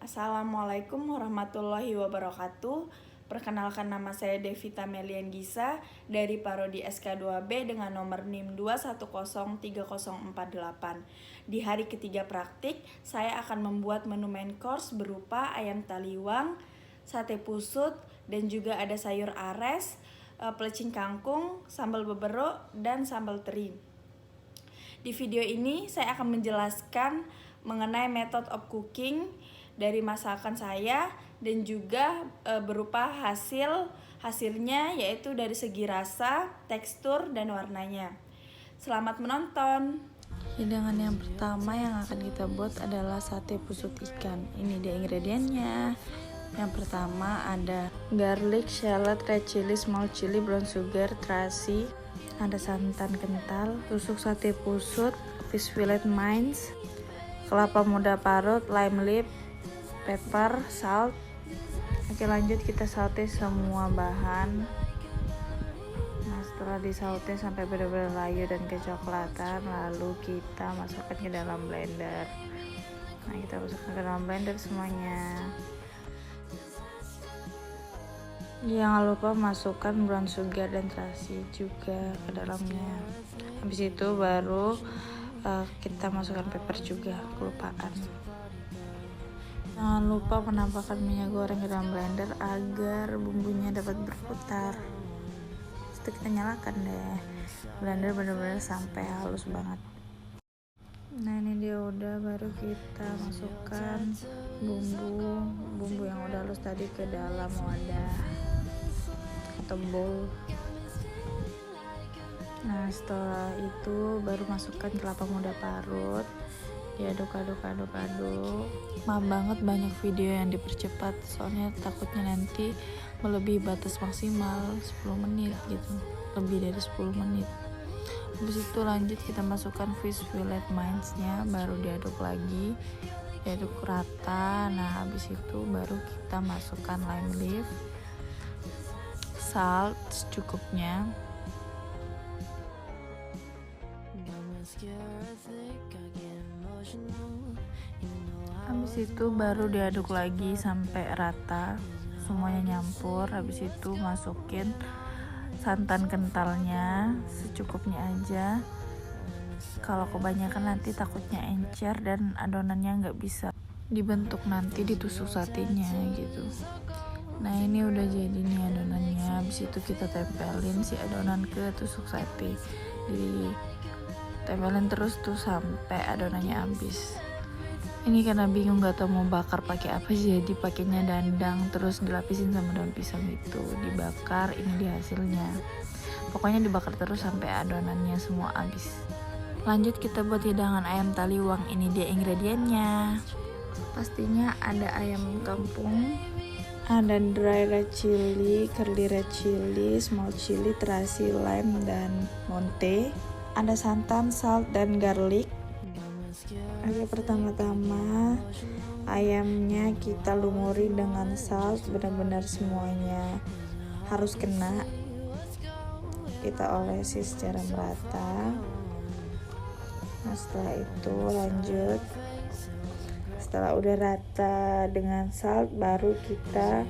Assalamualaikum warahmatullahi wabarakatuh. Perkenalkan, nama saya Devita Melian Gisa dari Parodi SK2B dengan nomor NIM 2103048. Di hari ketiga praktik, saya akan membuat menu main course berupa ayam taliwang, sate pusut, dan juga ada sayur ares, pelecing kangkung, sambal beberok, dan sambal teri. Di video ini saya akan menjelaskan mengenai method of cooking dari masakan saya dan juga berupa hasilnya, yaitu dari segi rasa, tekstur, dan warnanya. Selamat menonton. Hidangan yang pertama yang akan kita buat adalah sate pusut ikan. Ini dia ingredientnya. Yang pertama ada garlic, shallot, red chili, small chili, brown sugar, terasi, ada santan kental, tusuk sate pusut, fish fillet mince, kelapa muda parut, lime leaf, pepper, salt. Oke, lanjut kita saute semua bahan. Nah, setelah disaute sampai benar-benar layu dan kecoklatan, lalu kita masukkan ke dalam blender. Nah, kita masukkan ke dalam blender semuanya. Jangan lupa masukkan brown sugar dan terasi juga ke dalamnya. Habis itu baru kita masukkan pepper juga, kelupaan. Jangan lupa menambahkan minyak goreng ke dalam blender agar bumbunya dapat berputar. Setelah kita nyalakan deh blender benar-benar sampai halus banget. Nah, ini dia udah, baru kita masukkan bumbu yang udah halus tadi ke dalam wadah atau bowl. Nah, setelah itu baru masukkan kelapa muda parut, diaduk-aduk. Maaf banget banyak video yang dipercepat, soalnya takutnya nanti melebihi batas maksimal 10 menit gitu, lebih dari 10 menit. Habis itu lanjut kita masukkan fish fillet mince nya, baru diaduk lagi, diaduk rata. Nah, habis itu baru kita masukkan lime leaf, salt secukupnya. Habis itu baru diaduk lagi sampai rata, semuanya nyampur. Habis itu masukin santan kentalnya secukupnya aja. Kalau kebanyakan nanti takutnya encer dan adonannya nggak bisa dibentuk nanti ditusuk satenya gitu. Nah, ini udah jadi nih adonannya. Habis itu kita tempelin si adonan ke tusuk sate, ditempelin terus tuh sampai adonannya habis. Ini karena bingung gak tau mau bakar pakai apa sih, jadi pakainya dandang terus dilapisin sama daun pisang gitu, dibakar. Ini dia hasilnya. Pokoknya dibakar terus sampai adonannya semua habis. Lanjut kita buat hidangan ayam taliwang. Ini dia ingredientnya. Pastinya ada ayam kampung, ada dry red chili, curly red chili, small chili, terasi, lime, dan monte. Ada santan, salt, dan garlic. Oke, pertama-tama ayamnya kita lumuri dengan salt, benar-benar semuanya harus kena. Kita olesi secara merata. Nah, setelah itu lanjut, setelah udah rata dengan salt, baru kita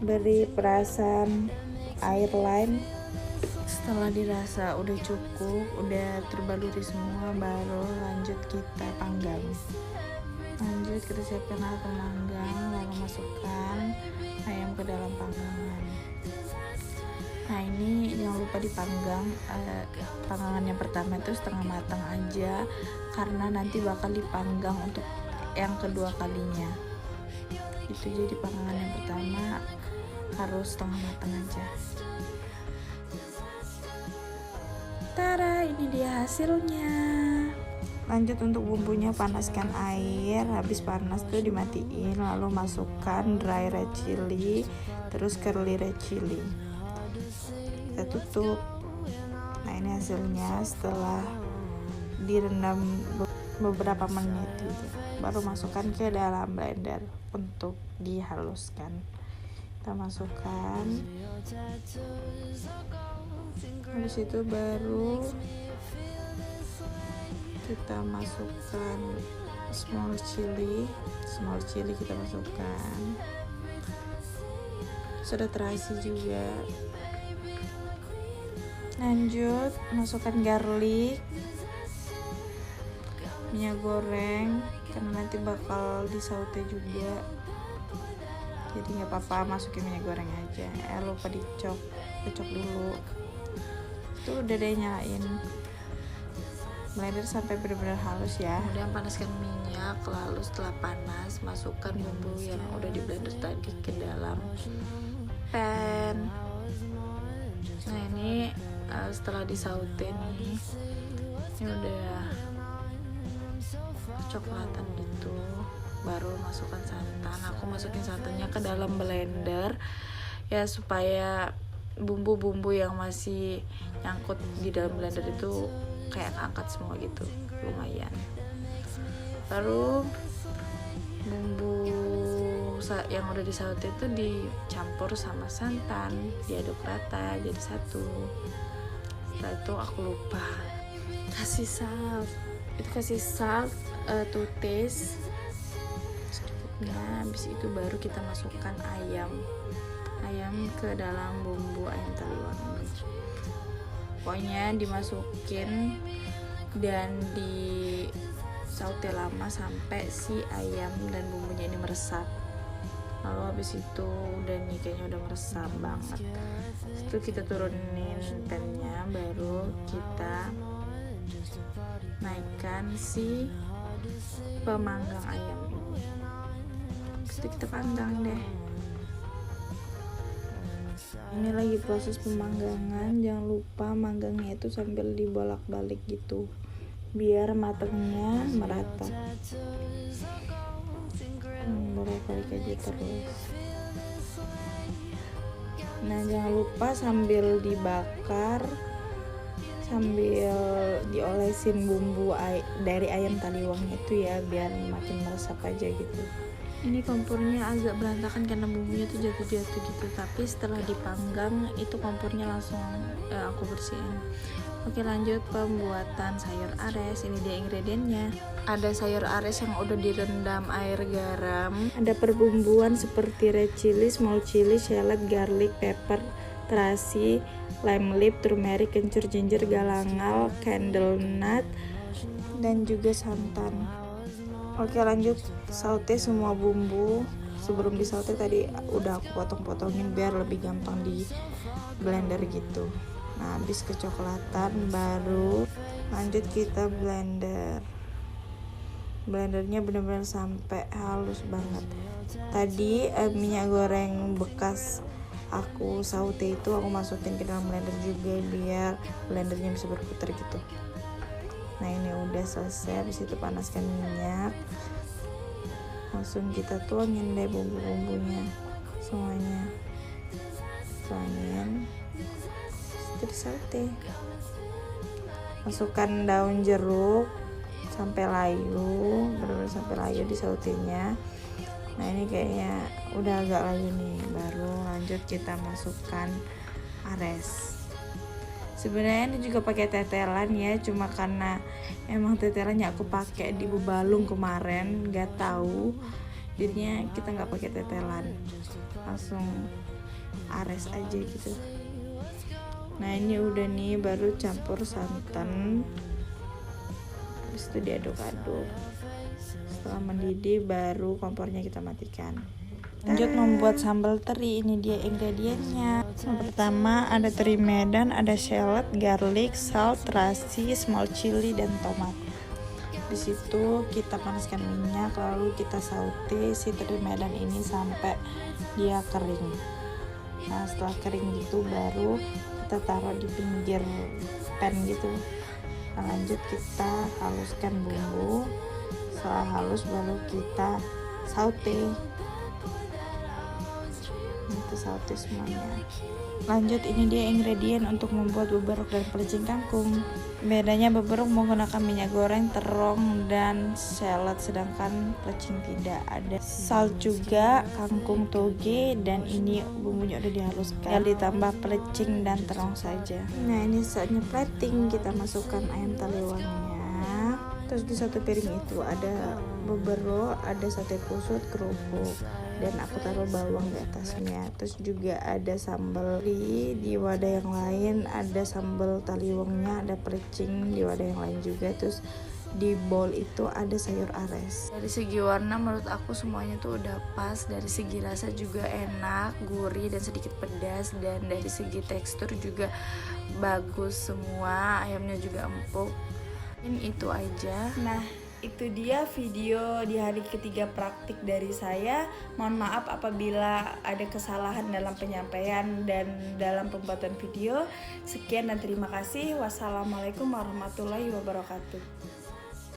beri perasan air lime. Setelah dirasa udah cukup, udah terbaluri semua, baru lanjut kita panggang. Lanjut kita siapkan alat pemanggang, lalu masukkan ayam ke dalam panggangan. Nah, ini jangan lupa dipanggang. Panggangan yang pertama itu setengah matang aja, karena nanti bakal dipanggang untuk yang kedua kalinya. Itu jadi panggangan yang pertama harus setengah matang aja. Tara, ini dia hasilnya. Lanjut untuk bumbunya, panaskan air. Habis panas tuh dimatiin, lalu masukkan dry red chili, terus curly red chili. Kita tutup. Nah, ini hasilnya setelah direndam beberapa menit gitu. Baru masukkan ke dalam blender untuk dihaluskan. Kita masukkan. Habis itu baru kita masukkan small chili kita masukkan. Sudah terasi juga. Lanjut masukkan garlic, minyak goreng karena nanti bakal disaute juga, jadi nggak apa-apa masukin minyak goreng aja. Lupa dicok dulu. Itu udah deh, nyalain blender sampai benar-benar halus ya. Kemudian panaskan minyak, lalu setelah panas masukkan bumbu yang udah di blender tadi ke dalam pan. Nah ini setelah disaute nih, ini udah coklatan gitu, baru masukkan santan. Aku masukin santannya ke dalam blender ya, supaya bumbu-bumbu yang masih nyangkut di dalam blender itu kayak angkat semua gitu, lumayan. Lalu bumbu yang udah disaute itu dicampur sama santan, diaduk rata jadi satu. Setelah itu aku lupa kasih salt to taste sedikitnya. Habis itu baru kita masukkan ayam ke dalam bumbu ayam taliwang ini. Pokoknya dimasukin dan di saute lama sampai si ayam dan bumbunya ini meresap. Lalu habis itu udah nih, kayaknya udah meresap banget. Itu kita turunin pannya, baru kita naikkan si pemanggang ayam ini. Itu kita panggang deh. Ini lagi proses pemanggangan, jangan lupa manggangnya itu sambil dibolak-balik gitu biar matangnya merata. Bolak-balik aja terus. Nah jangan lupa sambil dibakar, sambil diolesin bumbu dari ayam taliwang itu ya, biar makin meresap aja gitu. Ini kompornya agak berantakan karena bumbunya tuh jatuh-jatuh gitu, tapi setelah dipanggang itu kompornya langsung aku bersihin. Oke, lanjut pembuatan sayur ares. Ini dia ingredientnya. Ada sayur ares yang udah direndam air garam. Ada perbumbuan seperti red chili, small chili, shallot, garlic, pepper, terasi, lime leaf, turmeric, kencur, ginger, galangal, candle nut, dan juga santan. Oke, lanjut saute semua bumbu. Sebelum disaute tadi udah aku potong-potongin biar lebih gampang di blender gitu. Nah, habis kecoklatan baru lanjut kita blendernya benar-benar sampai halus banget. Tadi minyak goreng bekas aku saute itu aku masukin ke dalam blender juga biar blendernya bisa berputar gitu. Nah ini udah selesai. Habis itu panaskan minyak, langsung kita tuangin deh bumbu-bumbunya semuanya, tuangin. Terus saute, masukkan daun jeruk sampai layu, benar-benar sampai layu di sautenya. Nah ini kayaknya udah agak layu nih, baru lanjut kita masukkan ares. Sebenarnya ini juga pakai tetelan ya, cuma karena emang tetelannya aku pakai di Bebalung kemarin, nggak tahu, jadinya kita nggak pakai tetelan, langsung ares aja gitu. Nah ini udah nih, baru campur santan, habis itu diaduk-aduk. Setelah mendidih baru kompornya kita matikan. Lanjut membuat sambal teri. Ini dia ingredientnya. Yang pertama ada teri Medan, ada shallot, garlic, salt, terasi, small chili, dan tomat. Di situ kita panaskan minyak, lalu kita saute si teri Medan ini sampai dia kering. Nah setelah kering gitu baru kita taruh di pinggir pan gitu. Nah, lanjut kita haluskan bumbu. Setelah halus baru kita saute. Kita saute semuanya. Lanjut, ini dia ingredient untuk membuat beberok dan pelecing kangkung. Bedanya beberok menggunakan minyak goreng, terong, dan shallot, sedangkan pelecing tidak. Ada salt juga, kangkung toge, dan ini bumbunya udah dihaluskan. Tinggal ditambah pelecing dan terong saja. Nah ini saatnya plating. Kita masukkan ayam taliwangnya, Terus di satu piring itu ada bubero, ada sate pusut, kerupuk, dan aku taruh bawang di atasnya. Terus juga ada sambal di wadah yang lain, ada sambal taliwangnya, ada pelecing di wadah yang lain juga. Terus di bowl itu ada sayur ares. Dari segi warna menurut aku semuanya tuh udah pas, dari segi rasa juga enak, gurih dan sedikit pedas, dan dari segi tekstur juga bagus semua, ayamnya juga empuk. Ini itu aja. Nah, itu dia video di hari ketiga praktik dari saya. Mohon maaf apabila ada kesalahan dalam penyampaian dan dalam pembuatan video. Sekian dan terima kasih. Wassalamualaikum warahmatullahi wabarakatuh.